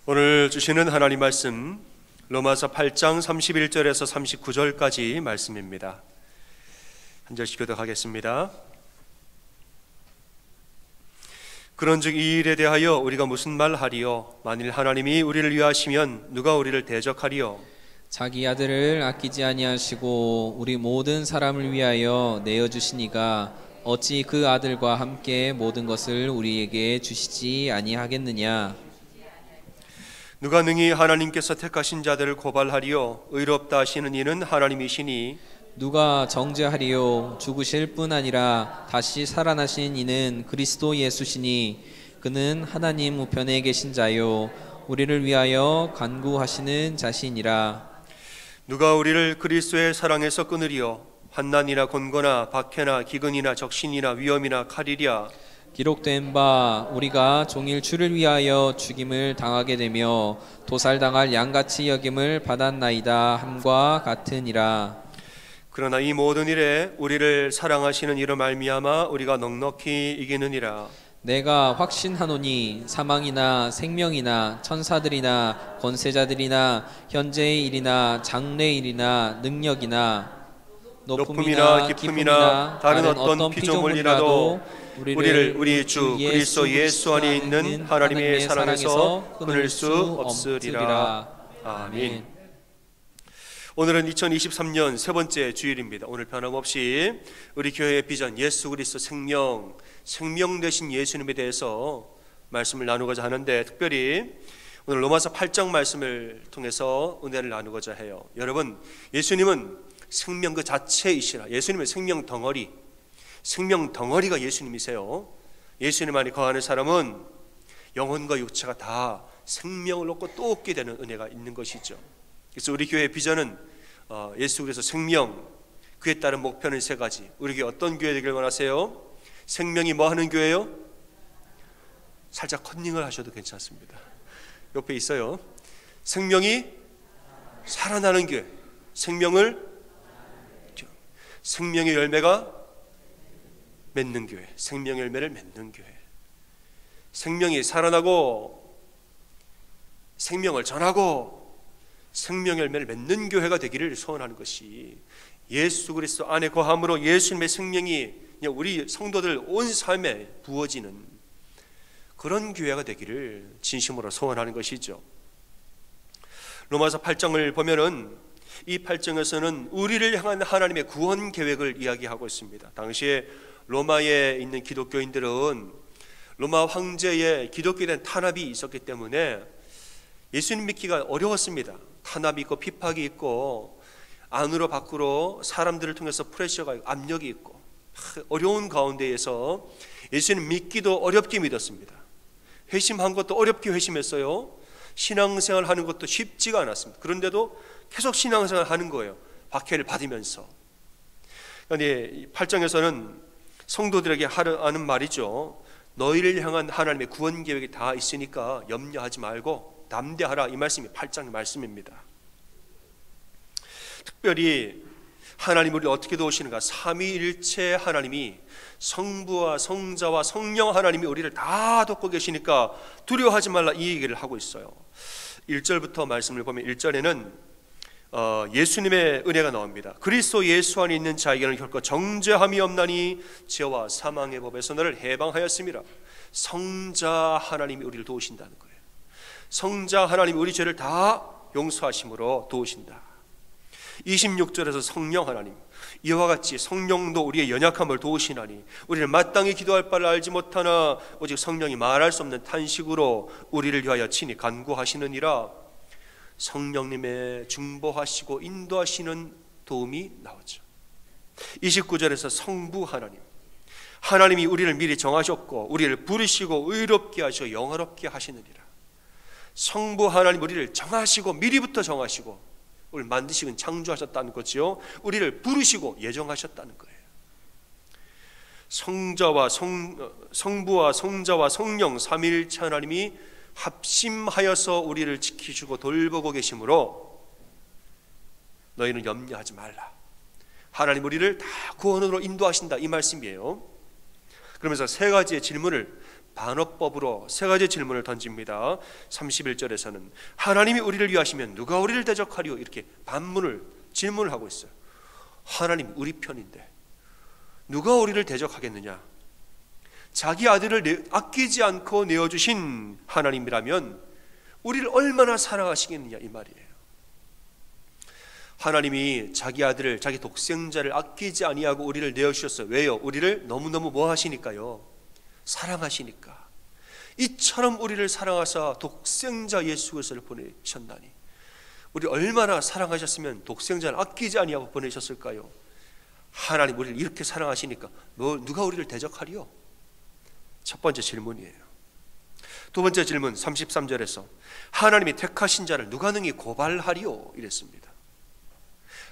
오늘 주시는 하나님 말씀 로마서 8장 31절에서 39절까지 말씀입니다. 한 절씩 교독하겠습니다. 그런즉 이 일에 대하여 우리가 무슨 말하리요? 만일 하나님이 우리를 위하시면 누가 우리를 대적하리요? 자기 아들을 아끼지 아니하시고 우리 모든 사람을 위하여 내어 주시니가 어찌 그 아들과 함께 모든 것을 우리에게 주시지 아니하겠느냐? 누가 능히 하나님께서 택하신 자들을 고발하리요? 의롭다 하시는 이는 하나님이시니 누가 정죄하리요? 죽으실 뿐 아니라 다시 살아나신 이는 그리스도 예수시니 그는 하나님 우편에 계신 자요 우리를 위하여 간구하시는 자신이라. 누가 우리를 그리스도의 사랑에서 끊으리요? 환난이나 곤고나 박해나 기근이나 적신이나 위험이나 칼이랴. 기록된 바 우리가 종일 주를 위하여 죽임을 당하게 되며 도살당할 양같이 여김을 받았나이다 함과 같으니라. 그러나 이 모든 일에 우리를 사랑하시는 이로 말미암아 우리가 넉넉히 이기느니라. 내가 확신하노니 사망이나 생명이나 천사들이나 권세자들이나 현재의 일이나 장래의 일이나 능력이나 높음이나 깊음이나 다른 어떤 피조물이라도 우리를 우리 주 그리스도 예수 안에 있는 하나님의 사랑에서 끊을 수 없으리라. 아멘. 오늘은 2023년 세 번째 주일입니다. 오늘 변함없이 우리 교회의 비전 예수 그리스도 생명 되신 예수님에 대해서 말씀을 나누고자 하는데, 특별히 오늘 로마서 8장 말씀을 통해서 은혜를 나누고자 해요. 여러분, 예수님은 생명 그 자체이시라. 예수님은 생명 덩어리가 예수님이세요. 예수님 안에 거하는 사람은 영혼과 육체가 다 생명을 얻고 또 얻게 되는 은혜가 있는 것이죠. 그래서 우리 교회의 비전은 예수 그리스도 생명, 그에 따른 목표는 세 가지. 우리 교회 어떤 교회 되길 원하세요? 생명이 뭐 하는 교회요? 살짝 컨닝을 하셔도 괜찮습니다. 옆에 있어요. 생명이 살아나는 교회, 생명의 열매가 맺는 교회, 생명의 열매를 맺는 교회. 생명이 살아나고 생명을 전하고 생명의 열매를 맺는 교회가 되기를 소원하는 것이, 예수 그리스도 안에 거함으로 예수님의 생명이 우리 성도들 온 삶에 부어지는 그런 교회가 되기를 진심으로 소원하는 것이죠. 로마서 8장을 보면은 이 8장에서는 우리를 향한 하나님의 구원 계획을 이야기하고 있습니다. 당시에 로마에 있는 기독교인들은 로마 황제의 기독교에 대한 탄압이 있었기 때문에 예수님 믿기가 어려웠습니다. 탄압이 있고 핍박이 있고 안으로 밖으로 사람들을 통해서 프레셔가 있고 압력이 있고 어려운 가운데에서 예수님 믿기도 어렵게 믿었습니다. 회심한 것도 어렵게 회심했어요. 신앙생활 하는 것도 쉽지가 않았습니다. 그런데도 계속 신앙생활 하는 거예요. 박해를 받으면서. 그런데 8장에서는 성도들에게 하는 말이죠. 너희를 향한 하나님의 구원 계획이 다 있으니까 염려하지 말고 담대하라, 이 말씀이 8장의 말씀입니다. 특별히 하나님 우리를 어떻게 도우시는가? 삼위일체 하나님이, 성부와 성자와 성령 하나님이 우리를 다 돕고 계시니까 두려워하지 말라, 이 얘기를 하고 있어요. 1절부터 말씀을 보면 1절에는 예수님의 은혜가 나옵니다. 그리스도 예수 안에 있는 자에게는 결코 정죄함이 없나니 죄와 사망의 법에서 너를 해방하였음이라. 성자 하나님이 우리를 도우신다는 거예요. 성자 하나님이 우리 죄를 다 용서하심으로 도우신다. 26절에서 성령 하나님, 이와 같이 성령도 우리의 연약함을 도우시나니 우리를 마땅히 기도할 바를 알지 못하나 오직 성령이 말할 수 없는 탄식으로 우리를 위하여 친히 간구하시느니라. 성령님의 중보하시고 인도하시는 도움이 나오죠. 29절에서 성부 하나님, 하나님이 우리를 미리 정하셨고 우리를 부르시고 의롭게 하시고 영화롭게 하시느니라. 성부 하나님 우리를 정하시고 미리부터 정하시고 우리를 만드시고 창조하셨다는 거지요. 우리를 부르시고 예정하셨다는 거예요. 성부와 성자와 성령 삼위일체 하나님이 합심하여서 우리를 지키시고 돌보고 계시므로 너희는 염려하지 말라. 하나님 우리를 다 구원으로 인도하신다, 이 말씀이에요. 그러면서 세 가지의 질문을 반어법으로 세 가지 질문을 던집니다. 31절에서는 하나님이 우리를 위하시면 누가 우리를 대적하리요? 이렇게 질문을 하고 있어요. 하나님 우리 편인데 누가 우리를 대적하겠느냐? 자기 아들을 아끼지 않고 내어주신 하나님이라면 우리를 얼마나 사랑하시겠느냐 이 말이에요. 하나님이 자기 아들을, 자기 독생자를 아끼지 아니하고 우리를 내어주셨어요. 왜요? 우리를 너무너무 뭐 하시니까요? 사랑하시니까. 이처럼 우리를 사랑하사 독생자 예수 그리스도를 보내셨나니 우리 얼마나 사랑하셨으면 독생자를 아끼지 아니하고 보내셨을까요? 하나님 우리를 이렇게 사랑하시니까 누가 우리를 대적하리요? 첫 번째 질문이에요. 두 번째 질문 33절에서 하나님이 택하신 자를 누가 능히 고발하리요? 이랬습니다.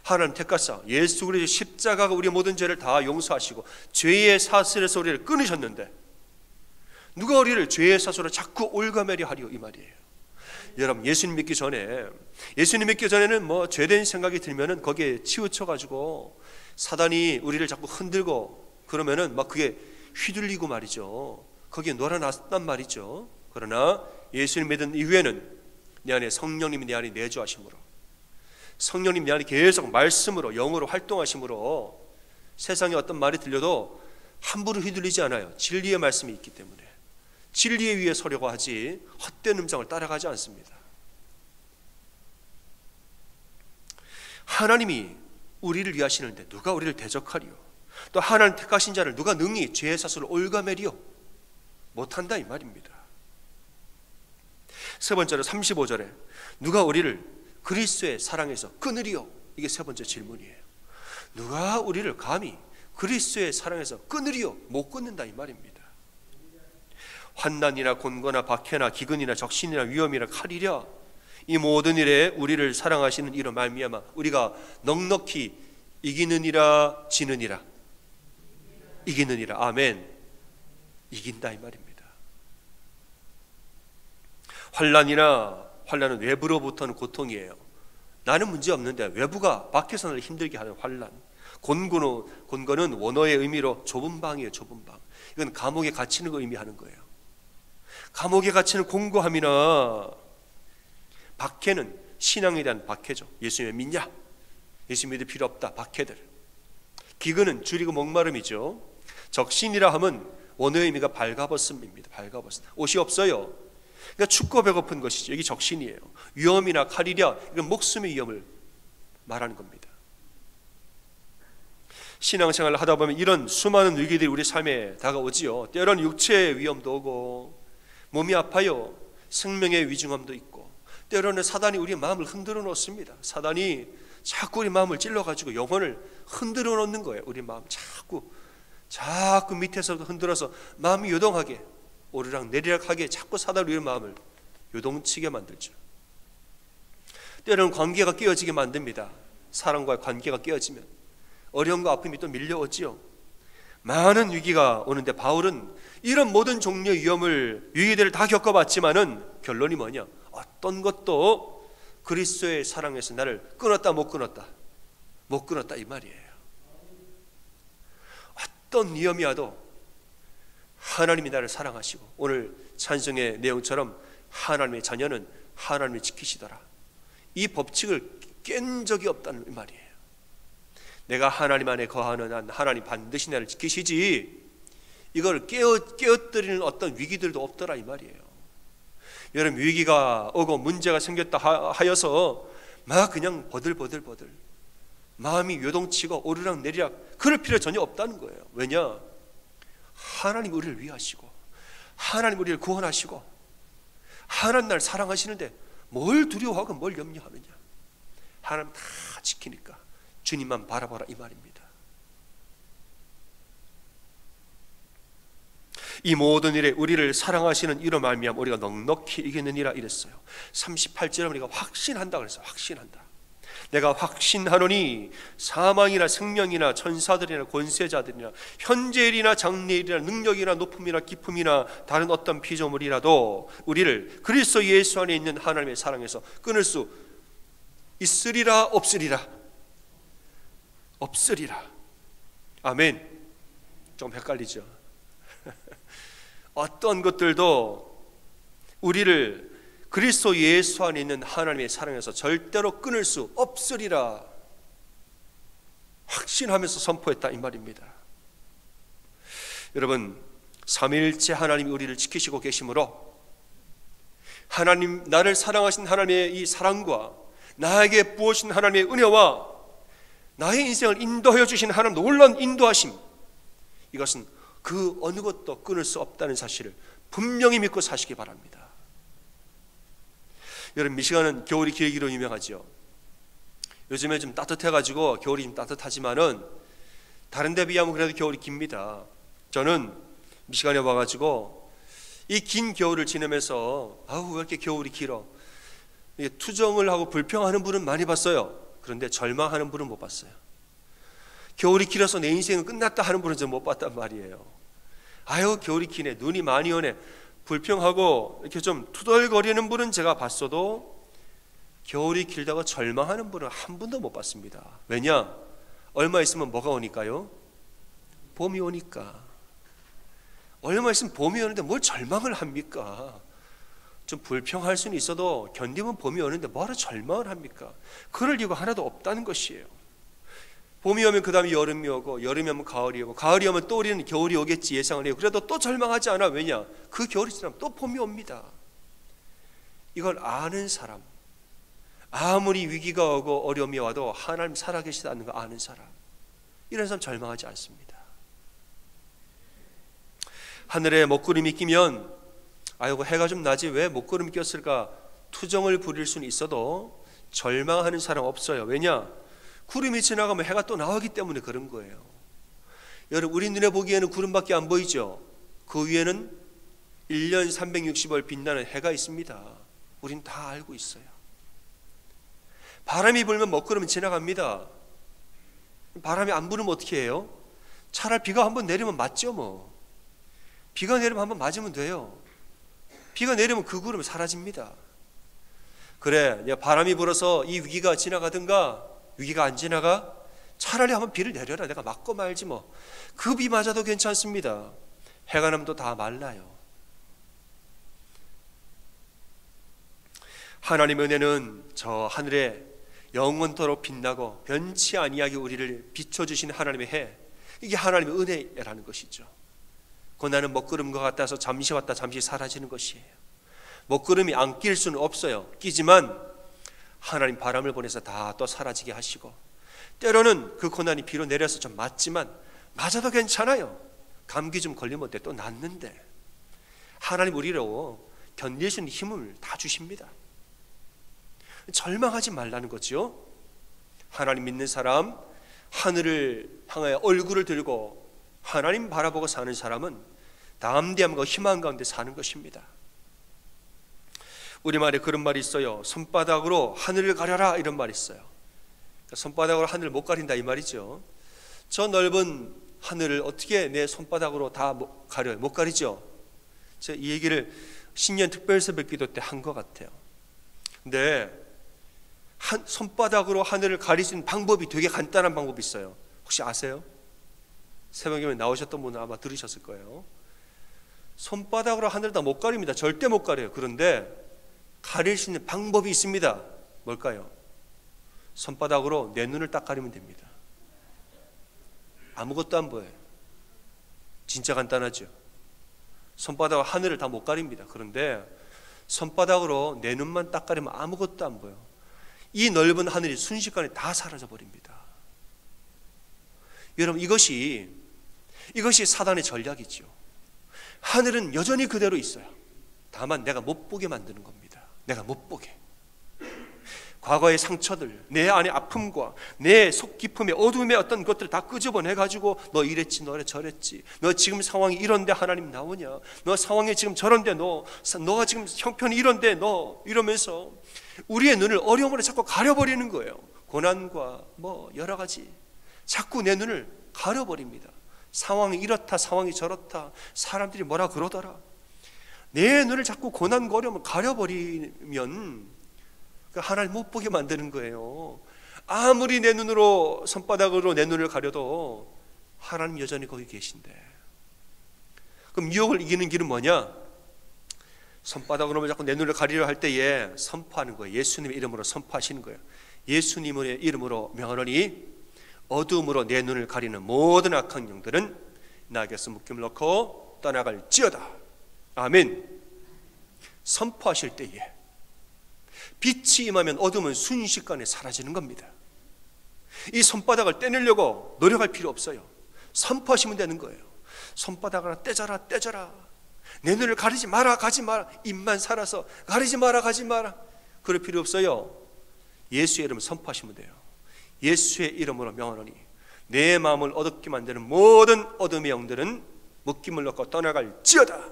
하나님 택하사 예수 그리스도 십자가가 우리의 모든 죄를 다 용서하시고 죄의 사슬에서 우리를 끊으셨는데 누가 우리를 죄의 사슬로 자꾸 올가매려 하리요? 이 말이에요. 여러분 예수님 믿기 전에는 뭐 죄된 생각이 들면은 거기에 치우쳐가지고 사단이 우리를 자꾸 흔들고 그러면은 막 그게 휘둘리고 말이죠. 거기에 놀아났단 말이죠. 그러나 예수님 믿은 이후에는 내 안에 성령님이 내 안에 내주하심으로 성령님 내 안에 계속 말씀으로 영으로 활동하심으로 세상에 어떤 말이 들려도 함부로 휘둘리지 않아요. 진리의 말씀이 있기 때문에 진리에 위에 서려고 하지 헛된 음성을 따라가지 않습니다. 하나님이 우리를 위하시는데 누가 우리를 대적하리요? 또 하나님 택하신 자를 누가 능히 죄의 사슬을 올가매리요? 못한다 이 말입니다. 세 번째로 35절에 누가 우리를 그리스도의 사랑에서 끊으리요? 이게 세 번째 질문이에요. 누가 우리를 감히 그리스도의 사랑에서 끊으리요? 못 끊는다 이 말입니다. 환난이나 곤고나 박해나 기근이나 적신이나 위험이나 칼이랴 이 모든 일에 우리를 사랑하시는 이로 말미암아 우리가 넉넉히 이기느니라 지느니라 이기느니라 아멘. 이긴다 이 말입니다. 환난은 외부로부터는 고통이에요. 나는 문제 없는데 외부가 밖에서는 힘들게 하는 환난. 곤고는 원어의 의미로 좁은 방이에요. 좁은 방. 이건 감옥에 갇히는 거 의미하는 거예요. 감옥에 갇히는 공고함이나 박해는 신앙에 대한 박해죠. 예수 믿냐? 예수 믿을 필요 없다. 박해들. 기근은 줄이고 목마름이죠. 적신이라 함은 원어의 의미가 발가벗음입니다. 발가벗음. 옷이 없어요. 그러니까 춥고 배고픈 것이죠. 여기 적신이에요. 위험이나 칼이랴 이건 목숨의 위험을 말하는 겁니다. 신앙생활을 하다 보면 이런 수많은 위기들이 우리 삶에 다가오지요. 때로는 육체의 위험도 오고 몸이 아파요. 생명의 위중함도 있고 때로는 사단이 우리의 마음을 흔들어 놓습니다. 사단이 자꾸 우리 마음을 찔러가지고 영혼을 흔들어 놓는 거예요. 우리 마음 자꾸 밑에서부터 흔들어서 마음이 요동하게 오르락 내리락하게 자꾸 사단이 우리 마음을 요동치게 만들죠. 때로는 관계가 깨어지게 만듭니다. 사람과의 관계가 깨어지면 어려움과 아픔이 또 밀려오지요. 많은 위기가 오는데 바울은 이런 모든 종류의 위기들을 다 겪어봤지만은 결론이 뭐냐? 어떤 것도 그리스도의 사랑에서 나를 끊었다 못 끊었다 이 말이에요. 어떤 위험이 와도 하나님이 나를 사랑하시고 오늘 찬송의 내용처럼 하나님의 자녀는 하나님을 지키시더라. 이 법칙을 깬 적이 없다는 말이에요. 내가 하나님 안에 거하는 한 하나님 반드시 나를 지키시지 이걸 깨어뜨리는 어떤 위기들도 없더라 이 말이에요. 여러분 위기가 오고 문제가 생겼다 하여서 막 그냥 버들버들 마음이 요동치고 오르락 내리락 그럴 필요 전혀 없다는 거예요. 왜냐? 하나님 우리를 위하시고 하나님 우리를 구원하시고 하나님 날 사랑하시는데 뭘 두려워하고 뭘 염려하느냐? 하나님 다 지키니까 주님만 바라봐라 이 말입니다. 이 모든 일에 우리를 사랑하시는 이로 말미암아 우리가 넉넉히 이기느니라 이랬어요. 38절에 우리가 확신한다 그랬어요. 확신한다. 내가 확신하노니 사망이나 생명이나 천사들이나 권세자들이나 현재일이나 장래일이나 능력이나 높음이나 깊음이나 다른 어떤 피조물이라도 우리를 그리스도 예수 안에 있는 하나님의 사랑에서 끊을 수 있으리라 없으리라. 없으리라. 아멘. 좀 헷갈리죠. 어떤 것들도 우리를 그리스도 예수 안에 있는 하나님의 사랑에서 절대로 끊을 수 없으리라 확신하면서 선포했다 이 말입니다. 여러분, 삼위일체 하나님이 우리를 지키시고 계시므로 하나님, 나를 사랑하신 하나님의 이 사랑과 나에게 부어주신 하나님의 은혜와 나의 인생을 인도하여 주신 하나님 놀라운 인도하심, 이것은 그 어느 것도 끊을 수 없다는 사실을 분명히 믿고 사시기 바랍니다. 여러분, 미시간은 겨울이 길기로 유명하죠. 요즘에 좀 따뜻해가지고 겨울이 좀 따뜻하지만은 다른 데 비하면 그래도 겨울이 깁니다. 저는 미시간에 와가지고 이 긴 겨울을 지내면서 아우 왜 이렇게 겨울이 길어, 투정을 하고 불평하는 분은 많이 봤어요. 그런데 절망하는 분은 못 봤어요. 겨울이 길어서 내 인생은 끝났다 하는 분은 좀 못 봤단 말이에요. 아유 겨울이 기네, 눈이 많이 오네, 불평하고 이렇게 좀 투덜거리는 분은 제가 봤어도 겨울이 길다고 절망하는 분은 한 분도 못 봤습니다. 왜냐? 얼마 있으면 뭐가 오니까요? 봄이 오니까. 얼마 있으면 봄이 오는데 뭘 절망을 합니까? 좀 불평할 수는 있어도 견디면 봄이 오는데 뭐하러 절망을 합니까? 그럴 이유가 하나도 없다는 것이에요. 봄이 오면 그 다음에 여름이 오고, 여름이 오면 가을이 오고, 가을이 오면 또 우리는 겨울이 오겠지 예상을 해요. 그래도 또 절망하지 않아. 왜냐? 그 겨울이 지나면 또 봄이 옵니다. 이걸 아는 사람, 아무리 위기가 오고 어려움이 와도 하나님 살아계시다는 거 아는 사람, 이런 사람 절망하지 않습니다. 하늘에 먹구름이 끼면 아이고 해가 좀 나지 왜 먹구름이 꼈을까 투정을 부릴 수는 있어도 절망하는 사람 없어요. 왜냐? 구름이 지나가면 해가 또 나오기 때문에 그런 거예요. 여러분, 우리 눈에 보기에는 구름밖에 안 보이죠? 그 위에는 1년 360일 빛나는 해가 있습니다. 우린 다 알고 있어요. 바람이 불면 먹구름은 지나갑니다. 바람이 안 부르면 어떻게 해요? 차라리 비가 한번 내리면 맞죠 뭐. 비가 내리면 한번 맞으면 돼요. 비가 내리면 그 구름은 사라집니다. 그래, 바람이 불어서 이 위기가 지나가든가 위기가 안 지나가? 차라리 한번 비를 내려라. 내가 맞고 말지 뭐. 그 비 맞아도 괜찮습니다. 해가 나면 또 다 말라요. 하나님의 은혜는 저 하늘에 영원토록 빛나고 변치 아니하게 우리를 비춰주신 하나님의 해, 이게 하나님의 은혜라는 것이죠. 고난은 먹구름과 같아서 잠시 왔다 잠시 사라지는 것이에요. 먹구름이 안 낄 수는 없어요. 끼지만 하나님 바람을 보내서 다 또 사라지게 하시고, 때로는 그 고난이 비로 내려서 좀 맞지만 맞아도 괜찮아요. 감기 좀 걸리면 어때? 또 낫는데. 하나님 우리로 견딜 수 있는 힘을 다 주십니다. 절망하지 말라는 거죠. 하나님 믿는 사람, 하늘을 향하여 얼굴을 들고 하나님 바라보고 사는 사람은 담대함과 희망 가운데 사는 것입니다. 우리말에 그런 말이 있어요. 손바닥으로 하늘을 가려라, 이런 말이 있어요. 손바닥으로 하늘을 못 가린다 이 말이죠. 저 넓은 하늘을 어떻게 내 손바닥으로 다 가려요? 못 가리죠. 제가 이 얘기를 신년 특별새벽 기도 때 한 것 같아요. 근데 손바닥으로 하늘을 가릴 수 있는 방법이 되게 간단한 방법이 있어요. 혹시 아세요? 새벽에 나오셨던 분은 아마 들으셨을 거예요. 손바닥으로 하늘을 다 못 가립니다. 절대 못 가려요. 그런데 가릴 수 있는 방법이 있습니다. 뭘까요? 손바닥으로 내 눈을 딱 가리면 됩니다. 아무것도 안 보여요. 진짜 간단하죠. 손바닥으로 하늘을 다 못 가립니다. 그런데 손바닥으로 내 눈만 딱 가리면 아무것도 안 보여. 이 넓은 하늘이 순식간에 다 사라져 버립니다. 여러분, 이것이 사단의 전략이죠. 하늘은 여전히 그대로 있어요. 다만 내가 못 보게 만드는 겁니다. 내가 못 보게. 과거의 상처들, 내 안의 아픔과 내 속 깊음의 어둠의 어떤 것들을 다 끄집어내가지고 너 이랬지, 너 저랬지, 너 지금 상황이 이런데 하나님 나오냐, 너 상황이 지금 저런데 너가 지금 형편이 이런데 너 이러면서 우리의 눈을 어려움으로 자꾸 가려버리는 거예요. 고난과 뭐 여러 가지 자꾸 내 눈을 가려버립니다. 상황이 이렇다, 상황이 저렇다, 사람들이 뭐라 그러더라. 내 눈을 자꾸 고난과 어려움을 가려버리면 하나님 못 보게 만드는 거예요. 아무리 내 눈으로, 손바닥으로 내 눈을 가려도 하나님 여전히 거기 계신데, 그럼 유혹을 이기는 길은 뭐냐? 손바닥으로 자꾸 내 눈을 가리려 할 때에 선포하는 거예요. 예수님의 이름으로 선포하시는 거예요. 예수님의 이름으로 명하노니 어두움으로 내 눈을 가리는 모든 악한 영들은 나에게서 묶임을 놓고 떠나갈지어다. 아멘. 선포하실 때에 빛이 임하면 어둠은 순식간에 사라지는 겁니다. 이 손바닥을 떼내려고 노력할 필요 없어요. 선포하시면 되는 거예요. 손바닥을 떼져라 떼져라. 내 눈을 가리지 마라 가지 마라. 입만 살아서 가리지 마라 가지 마라. 그럴 필요 없어요. 예수의 이름을 선포하시면 돼요. 예수의 이름으로 명하노니 내 마음을 어둡게 만드는 모든 어둠의 영들은 묶임을 놓고 떠나갈지어다.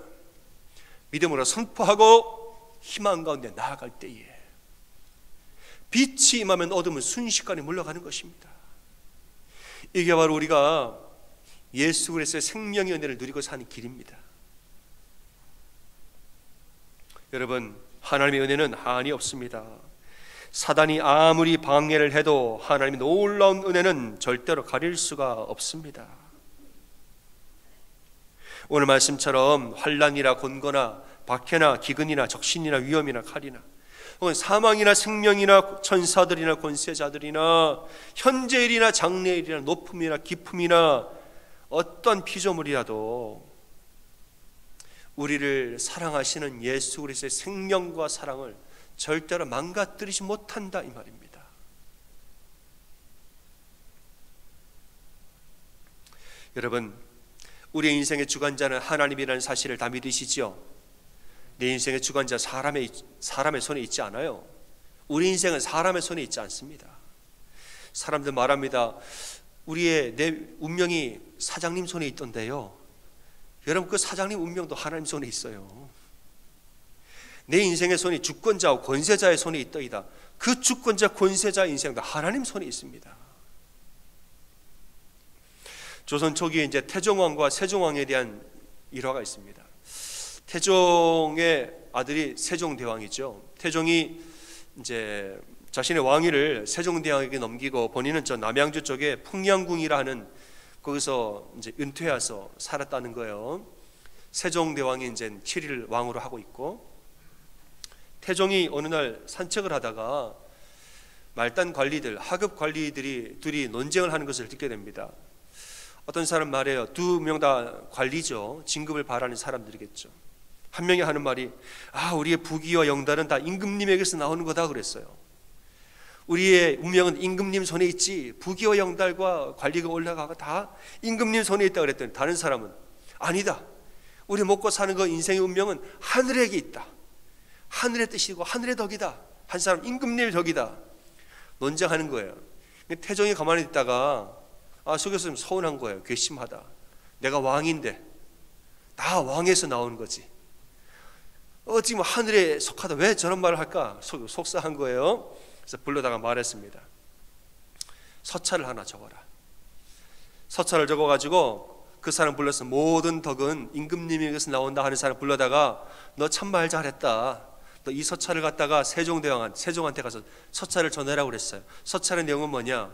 믿음으로 선포하고 희망 가운데 나아갈 때에 빛이 임하면 어둠은 순식간에 물러가는 것입니다. 이게 바로 우리가 예수 그리스도의 생명의 은혜를 누리고 사는 길입니다. 여러분, 하나님의 은혜는 한이 없습니다. 사단이 아무리 방해를 해도 하나님의 놀라운 은혜는 절대로 가릴 수가 없습니다. 오늘 말씀처럼 환난이나 곤고나 박해나 기근이나 적신이나 위험이나 칼이나 혹은 사망이나 생명이나 천사들이나 권세자들이나 현재일이나 장래일이나 높음이나 깊음이나 어떤 피조물이라도 우리를 사랑하시는 예수 그리스도의 생명과 사랑을 절대로 망가뜨리지 못한다 이 말입니다. 여러분, 우리의 인생의 주관자는 하나님이라는 사실을 다 믿으시죠? 내 인생의 주관자 사람의 손에 있지 않아요. 우리 인생은 사람의 손에 있지 않습니다. 사람들 말합니다. 내 운명이 사장님 손에 있던데요. 여러분, 그 사장님 운명도 하나님 손에 있어요. 내 인생의 손이 주권자와 권세자의 손에 있더이다. 그 주권자 권세자 인생도 하나님 손에 있습니다. 조선 초기에 이제 태종왕과 세종왕에 대한 일화가 있습니다. 태종의 아들이 세종대왕이죠. 태종이 이제 자신의 왕위를 세종대왕에게 넘기고 본인은 저 남양주 쪽에 풍양궁이라 하는 거기서 이제 은퇴해서 살았다는 거예요. 세종대왕이 이제 7일 왕으로 하고 있고, 태종이 어느 날 산책을 하다가 말단 관리들, 하급 관리들이 둘이 논쟁을 하는 것을 듣게 됩니다. 어떤 사람 말해요. 두 명 다 관리죠. 진급을 바라는 사람들이겠죠. 한 명이 하는 말이 우리의 부귀와 영달은 다 임금님에게서 나오는 거다 그랬어요. 우리의 운명은 임금님 손에 있지 부귀와 영달과 관리가 올라가고 다 임금님 손에 있다 그랬더니 다른 사람은 아니다. 우리 먹고 사는 거 인생의 운명은 하늘에게 있다. 하늘의 뜻이고 하늘의 덕이다. 한 사람 임금님의 덕이다. 논쟁하는 거예요. 태종이 가만히 있다가 속에서 좀 서운한 거예요. 괘씸하다. 내가 왕인데 다 왕에서 나오는 거지. 지금 하늘에 속하다 왜 저런 말을 할까? 속상한 거예요. 그래서 불러다가 말했습니다. 서찰을 하나 적어라. 서찰을 적어가지고 그 사람 불러서 모든 덕은 임금님에게서 나온다 하는 사람 불러다가 너 참 말 잘했다. 너 이 서찰을 갖다가 세종한테 가서 서찰을 전해라고 그랬어요. 서찰의 내용은 뭐냐?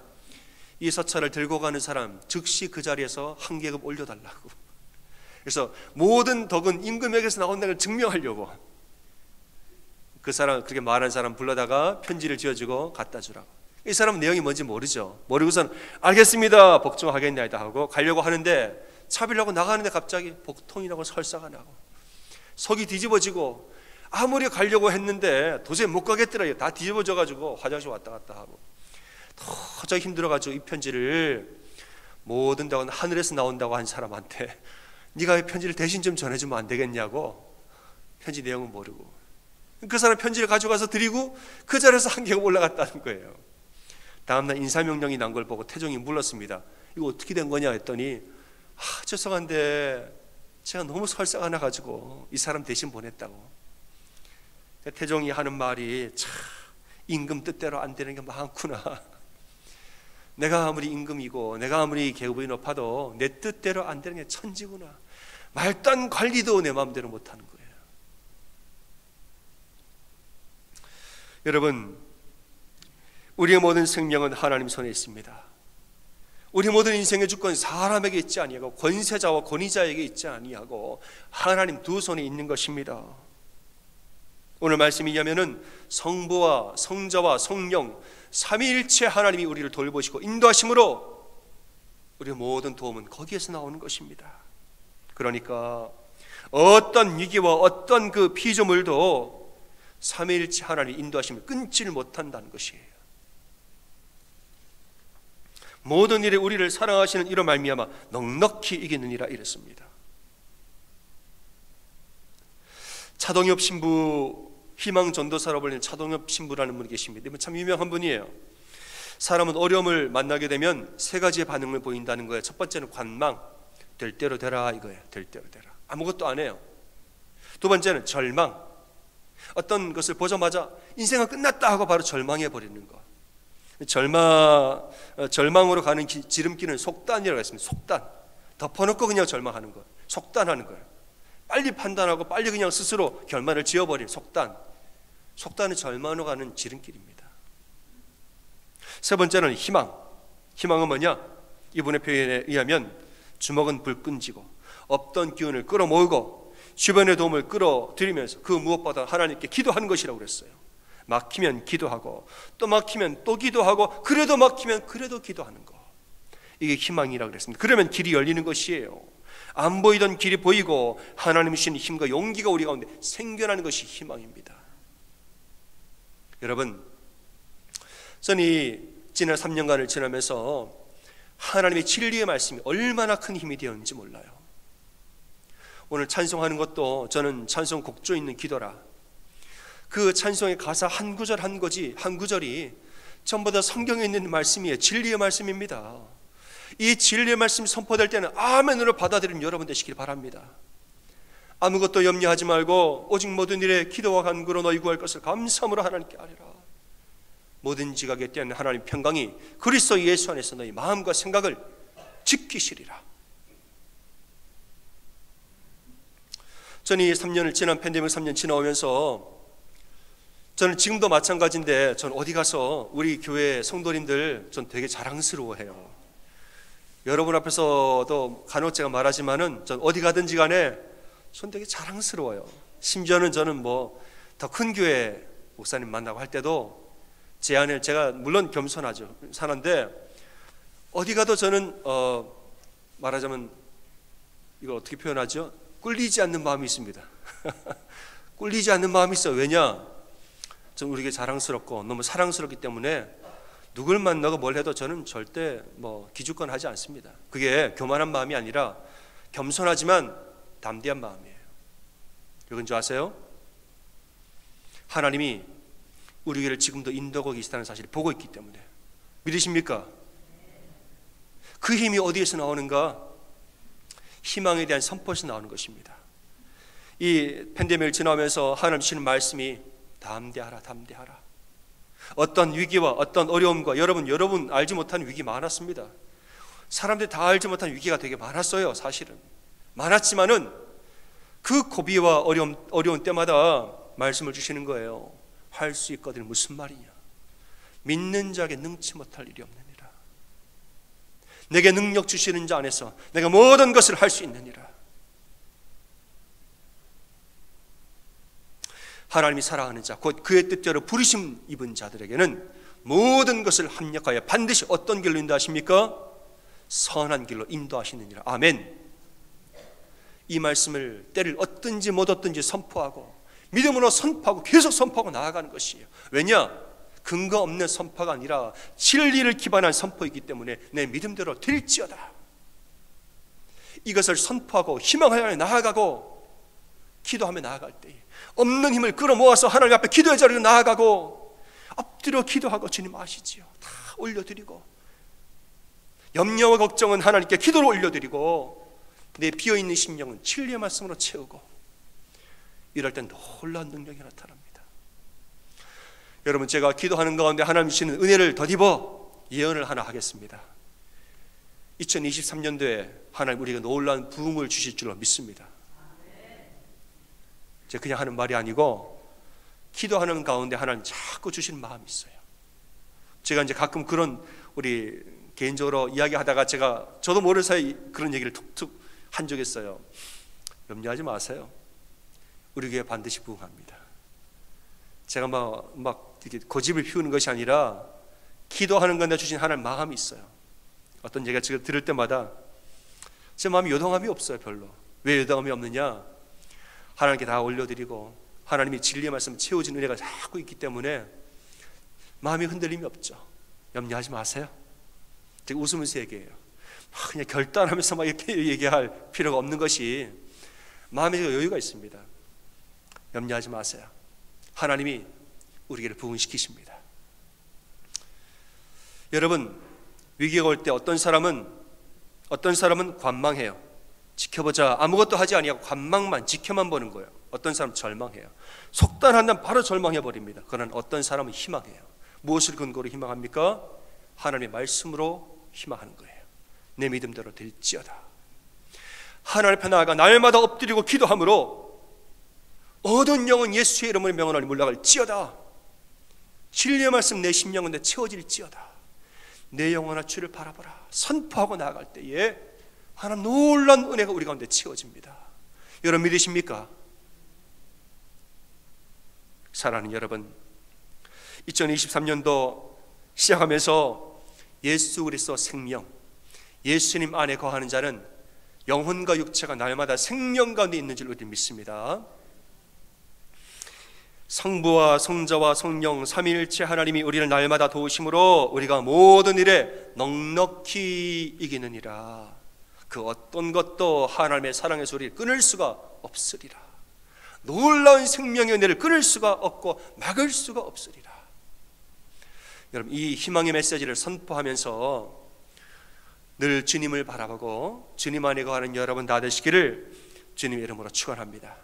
이 서찰을 들고 가는 사람 즉시 그 자리에서 한 계급 올려달라고. 그래서 모든 덕은 임금에게서 나온다는 걸 증명하려고 그 사람, 그렇게 말한 사람 불러다가 편지를 지어주고 갖다 주라고. 이 사람은 내용이 뭔지 모르죠. 모르고선 알겠습니다 복종하겠나이다 하고 가려고 하는데 차비려고 나가는데 갑자기 복통이라고 설사가 나고 속이 뒤집어지고 아무리 가려고 했는데 도저히 못 가겠더라고요. 다 뒤집어져가지고 화장실 왔다 갔다 하고 도저히 힘들어가지고 이 편지를 모든 덕은 하늘에서 나온다고 한 사람한테 네가 이 편지를 대신 좀 전해주면 안 되겠냐고. 편지 내용은 모르고 그 사람 편지를 가져가서 드리고 그 자리에서 한 계급 올라갔다는 거예요. 다음날 인사명령이 난 걸 보고 태종이 물었습니다. 이거 어떻게 된 거냐 했더니 죄송한데 제가 너무 설사가 나가지고 이 사람 대신 보냈다고. 태종이 하는 말이 참 임금 뜻대로 안 되는 게 많구나. 내가 아무리 임금이고 내가 아무리 계급이 높아도 내 뜻대로 안 되는 게 천지구나. 말단 관리도 내 마음대로 못하는 거예요. 여러분, 우리의 모든 생명은 하나님 손에 있습니다. 우리 모든 인생의 주권이 사람에게 있지 아니하고 권세자와 권위자에게 있지 아니하고 하나님 두 손에 있는 것입니다. 오늘 말씀이 뭐냐면은 성부와 성자와 성령 삼위일체 하나님이 우리를 돌보시고 인도하심으로 우리의 모든 도움은 거기에서 나오는 것입니다. 그러니까 어떤 위기와 어떤 그 피조물도 삼위일체 하나님이 인도하심을 끊지를 못한다는 것이에요. 모든 일에 우리를 사랑하시는 이로 말미암아 넉넉히 이기느니라 이랬습니다. 차동엽 신부, 희망 전도사로 불리는 차동엽 신부라는 분이 계십니다. 이분 참 유명한 분이에요. 사람은 어려움을 만나게 되면 세 가지의 반응을 보인다는 거예요. 첫 번째는 관망, 될 대로 되라 이거예요. 될 대로 되라. 아무것도 안 해요. 두 번째는 절망, 어떤 것을 보자마자 인생은 끝났다 하고 바로 절망해 버리는 거. 절망으로 가는 지름길은 속단이라고 했습니다. 속단, 덮어놓고 그냥 절망하는 거, 속단하는 거예요. 빨리 판단하고 빨리 그냥 스스로 결말을 지어버리는 속단. 속단은 절망으로 가는 지름길입니다. 세 번째는 희망. 희망은 뭐냐? 이분의 표현에 의하면 주먹은 불 끈지고 없던 기운을 끌어모으고 주변의 도움을 끌어들이면서 그 무엇보다 하나님께 기도하는 것이라고 그랬어요. 막히면 기도하고 또 막히면 또 기도하고 그래도 막히면 그래도 기도하는 거. 이게 희망이라고 그랬습니다. 그러면 길이 열리는 것이에요. 안 보이던 길이 보이고 하나님 주시는 힘과 용기가 우리 가운데 생겨나는 것이 희망입니다. 여러분, 저는 이 지난 3년간을 지나면서 하나님의 진리의 말씀이 얼마나 큰 힘이 되었는지 몰라요. 오늘 찬송하는 것도 저는 찬송 곡조에 있는 기도라, 그 찬송의 가사 한 구절 한 구절이 전부 다 성경에 있는 말씀이에요. 진리의 말씀입니다. 이 진리의 말씀이 선포될 때는 아멘으로 받아들이는 여러분 되시길 바랍니다. 아무것도 염려하지 말고 오직 모든 일에 기도와 간구로 너희 구할 것을 감사함으로 하나님께 아뢰라. 모든 지각에 대한 하나님 평강이 그리스도 예수 안에서 너희 마음과 생각을 지키시리라. 저는 이 3년을 지난 팬데믹 3년 지나오면서 저는 지금도 마찬가지인데 저는 어디 가서 우리 교회 성도님들 전 되게 자랑스러워해요. 여러분 앞에서도 간혹 제가 말하지만은 전 어디 가든지 간에 전 되게 자랑스러워요. 심지어는 저는 뭐 더 큰 교회 목사님 만나고 할 때도 제 안에 제가 물론 겸손하죠. 사는데 어디 가도 저는 말하자면 이걸 어떻게 표현하죠? 꿀리지 않는 마음이 있습니다. 꿀리지 않는 마음이 있어요. 왜냐? 좀 우리에게 자랑스럽고 너무 사랑스럽기 때문에 누굴 만나고 뭘 해도 저는 절대 뭐 기죽거나 하지 않습니다. 그게 교만한 마음이 아니라 겸손하지만 담대한 마음이에요. 왜 그런지 아세요? 하나님이 우리를 지금도 인도하고 계시다는 사실을 보고 있기 때문에. 믿으십니까? 그 힘이 어디에서 나오는가? 희망에 대한 선포에서 나오는 것입니다. 이 팬데믹을 지나면서 하나님 주시는 말씀이 담대하라, 담대하라. 어떤 위기와 어떤 어려움과 여러분 알지 못한 위기 많았습니다. 사람들이 다 알지 못한 위기가 되게 많았어요. 사실은 많았지만은 그 고비와 어려운 때마다 말씀을 주시는 거예요. 할 수 있거든 무슨 말이냐? 믿는 자에게 능치 못할 일이 없느니라. 내게 능력 주시는 자 안에서 내가 모든 것을 할 수 있느니라. 하나님이 사랑하는 자, 곧 그의 뜻대로 부르심 입은 자들에게는 모든 것을 합력하여 반드시 어떤 길로 인도하십니까? 선한 길로 인도하시느니라. 아멘. 이 말씀을 때를 얻든지 못 얻든지 선포하고 믿음으로 선포하고 계속 선포하고 나아가는 것이에요. 왜냐? 근거 없는 선포가 아니라 진리를 기반한 선포이기 때문에 내 믿음대로 될지어다. 이것을 선포하고 희망하여 나아가고 기도하며 나아갈 때 없는 힘을 끌어모아서 하나님 앞에 기도의 자리로 나아가고 엎드려 기도하고 주님 아시지요. 다 올려드리고 염려와 걱정은 하나님께 기도로 올려드리고 내 비어있는 심령은 진리의 말씀으로 채우고 이럴 땐 놀라운 능력이 나타납니다. 여러분, 제가 기도하는 가운데 하나님 주시는 은혜를 덧입어 예언을 하나 하겠습니다. 2023년도에 하나님 우리에게 놀라운 부흥을 주실 줄로 믿습니다. 제가 그냥 하는 말이 아니고 기도하는 가운데 하나님 자꾸 주시는 마음이 있어요. 제가 이제 가끔 그런 우리 개인적으로 이야기하다가 저도 모르는 사이 그런 얘기를 툭툭 한 적이 있어요. 염려하지 마세요. 우리 교회 반드시 부흥합니다. 제가 막 이렇게 고집을 피우는 것이 아니라 기도하는 건데 주신 하나님 마음이 있어요. 어떤 얘기가 지금 들을 때마다 제 마음이 요동함이 없어요. 별로. 왜 요동함이 없느냐? 하나님께 다 올려드리고 하나님이 진리의 말씀 채워진 은혜가 자꾸 있기 때문에 마음이 흔들림이 없죠. 염려하지 마세요. 제가 웃으면서 얘기해요. 그냥 결단하면서 막 이렇게 얘기할 필요가 없는 것이 마음에 여유가 있습니다. 염려하지 마세요. 하나님이 우리를 부흥시키십니다. 여러분, 위기가 올 때 어떤 사람은 관망해요. 지켜보자. 아무것도 하지 아니하고 관망만 지켜만 보는 거예요. 어떤 사람은 절망해요. 속단한다면 바로 절망해버립니다. 그러나 어떤 사람은 희망해요. 무엇을 근거로 희망합니까? 하나님의 말씀으로 희망하는 거예요. 내 믿음대로 될지어다. 하나님 앞에 나아가 날마다 엎드리고 기도함으로 얻은 영은 예수의 이름으로 명하노니 물러갈지어다. 진리의 말씀 내 심령은 내 채워질지어다. 내 영혼아 주를 바라보라. 선포하고 나아갈 때에 하나님 놀라운 은혜가 우리 가운데 채워집니다. 여러분 믿으십니까? 사랑하는 여러분, 2023년도 시작하면서 예수 그리스도 생명, 예수님 안에 거하는 자는 영혼과 육체가 날마다 생명 가운데 있는 줄 우리 믿습니다. 성부와 성자와 성령 삼위일체 하나님이 우리를 날마다 도우심으로 우리가 모든 일에 넉넉히 이기느니라. 그 어떤 것도 하나님의 사랑에서 우리를 끊을 수가 없으리라. 놀라운 생명의 은혜를 끊을 수가 없고 막을 수가 없으리라. 여러분, 이 희망의 메시지를 선포하면서 늘 주님을 바라보고 주님 안에 거하는 여러분 다 되시기를 주님의 이름으로 축원합니다.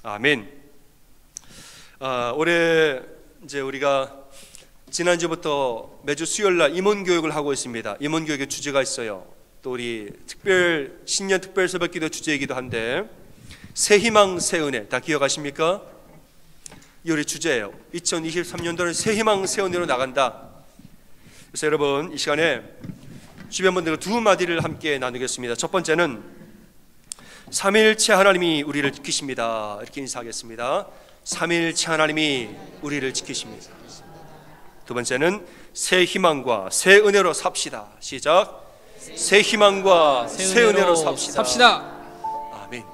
아멘. 올해 이제 우리가 지난주부터 매주 수요일날 임원교육을 하고 있습니다. 임원교육의 주제가 있어요. 또 우리 신년 특별 새벽기도 주제이기도 한데 새 희망 새 은혜 다 기억하십니까? 이 우리 주제예요. 2023년도는 새 희망 새 은혜로 나간다. 그래서 여러분 이 시간에 주변 분들과 두 마디를 함께 나누겠습니다. 첫 번째는 삼위일체 하나님이 우리를 지키십니다. 이렇게 인사하겠습니다. 삼위일체 하나님이 우리를 지키십니다. 두 번째는 새 희망과 새 은혜로 삽시다. 시작. 새 희망과 새 은혜로 삽시다. 아멘.